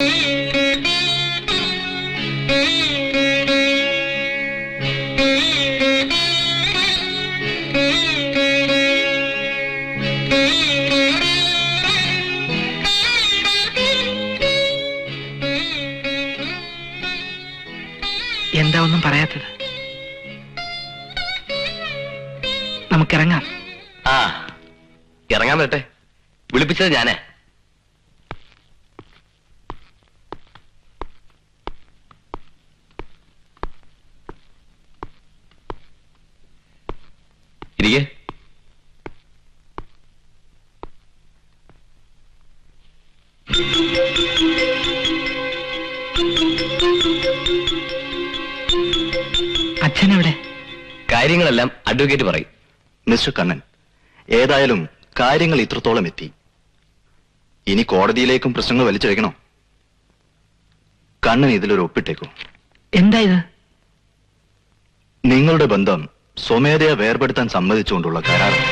എന്താ ഒന്നും പറയാത്തത്? നമുക്കിറങ്ങാം. ആ, ഇറങ്ങാൻ വരട്ടെ. വിളിപ്പിച്ചത് ഞാനേ. ഇരിക്കെ. അച്ഛനെവിടെ? കാര്യങ്ങളെല്ലാം അഡ്വക്കേറ്റ് പറയും. മിസ്റ്റർ കണ്ണൻ, ഏതായാലും കാര്യങ്ങൾ ഇത്രത്തോളം എത്തി. ഇനി കോടതിയിലേക്കും പ്രശ്നങ്ങൾ വലിച്ചെടുക്കണോ? കണ്ണൻ ഇതിലൊരു ഒപ്പിട്ടേക്കൂ. എന്താ ഇത്? നിങ്ങളുടെ ബന്ധം സ്വമേധയാ വേർപെടുത്താൻ സമ്മതിച്ചുകൊണ്ടുള്ള കരാറാണ്.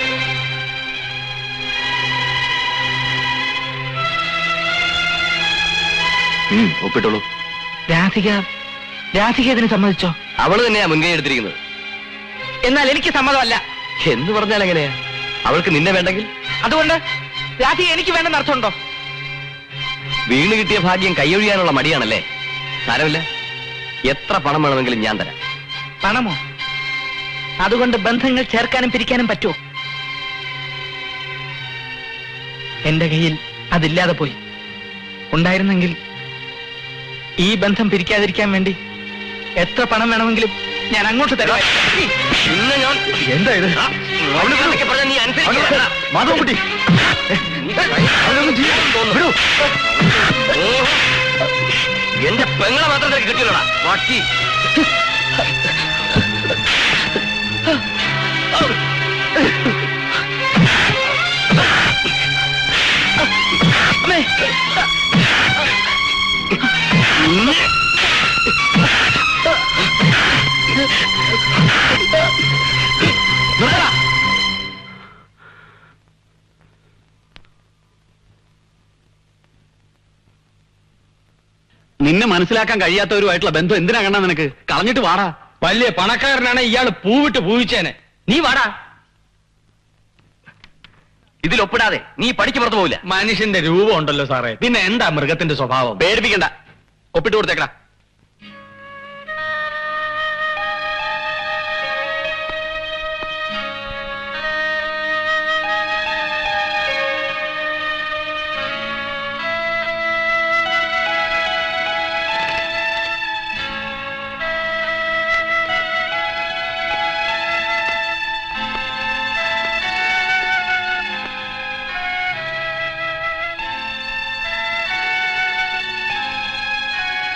ഒപ്പിട്ടോളൂ. രാധിക ഇതിന് സമ്മതിച്ചോ? അവള് തന്നെയാ മുൻകൈ എടുത്തിരിക്കുന്നത്. എന്നാൽ എനിക്ക് സമ്മതമല്ല. എന്ന് പറഞ്ഞാൽ എങ്ങനെയാ? അവൾക്ക് നിന്നെ വേണ്ടെങ്കിൽ? അതുകൊണ്ട് രാധിക എനിക്ക് വേണ്ടെന്ന് അർത്ഥമുണ്ടോ? വീണ് കിട്ടിയ ഭാഗ്യം കൈയൊഴിയാനുള്ള മടിയാണല്ലേ? സാരമില്ല, എത്ര പണം വേണമെങ്കിലും ഞാൻ തരാം. പണമോ? അതുകൊണ്ട് ബന്ധങ്ങൾ ചേർക്കാനും പിരിക്കാനും പറ്റുമോ? എന്റെ കയ്യിൽ അതില്ലാതെ പോയി. ഉണ്ടായിരുന്നെങ്കിൽ ഈ ബന്ധം പിരിക്കാതിരിക്കാൻ വേണ്ടി എത്ര പണം വേണമെങ്കിലും ഞാൻ അങ്ങോട്ട് തരാം. എന്താ ഇത്? നീ അനുസരിക്കില്ല. മാധവൻകുട്ടി, എന്റെ പെങ്ങളെ മാത്രം കിട്ടിയോടാ വാട്ടി. നിന്നെ മനസ്സിലാക്കാൻ കഴിയാത്തവരുമായിട്ടുള്ള ബന്ധം എന്തിനാ കണ്ടാ നിനക്ക്? കളഞ്ഞിട്ട് വാടാ. വലിയ പണക്കാരനാണ് ഇയാള് പൂവിട്ട് പൂവിച്ചേനെ. നീ വാടാ. ഇതിലൊപ്പിടാതെ നീ പഠിച്ചു പുറത്തു പോവില്ല. മനുഷ്യന്റെ രൂപം ഉണ്ടല്ലോ സാറേ, പിന്നെ എന്താ മൃഗത്തിന്റെ സ്വഭാവം? പേടിപ്പിക്കണ്ട, ഒപ്പിട്ട് കൊടുത്തേക്കടാ.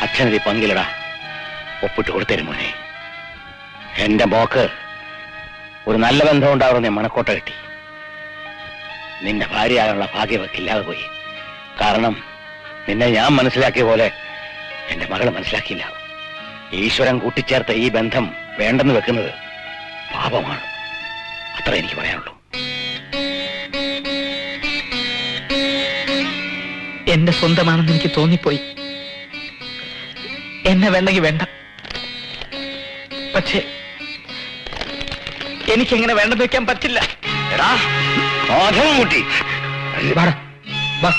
അച്ഛനതി പങ്കിലടാ, ഒപ്പിട്ട് കൊടുത്തരും മോനെ. എന്റെ മോക്ക് ഒരു നല്ല ബന്ധം ഉണ്ടാവുന്ന മണക്കോട്ട കിട്ടി. നിന്റെ ഭാര്യയാകാനുള്ള ഭാഗ്യമൊക്കില്ലാതെ പോയി. കാരണം നിന്നെ ഞാൻ മനസ്സിലാക്കിയ പോലെ എന്റെ മകള് മനസ്സിലാക്കിയില്ല. ഈശ്വരൻ കൂട്ടിച്ചേർത്ത ഈ ബന്ധം വേണ്ടെന്ന് വെക്കുന്നത് പാപമാണ്. അത്ര എനിക്ക് പറയാനുള്ളൂ. എന്റെ സ്വന്തമാണെന്ന് എനിക്ക് തോന്നിപ്പോയി. എന്നെ വേണ്ടെങ്കിൽ വേണ്ട. പക്ഷേ എനിക്കെങ്ങനെ വേണ്ടെന്ന് വെക്കാൻ പറ്റില്ല. എടാ മാധവൻകുട്ടി, വാ.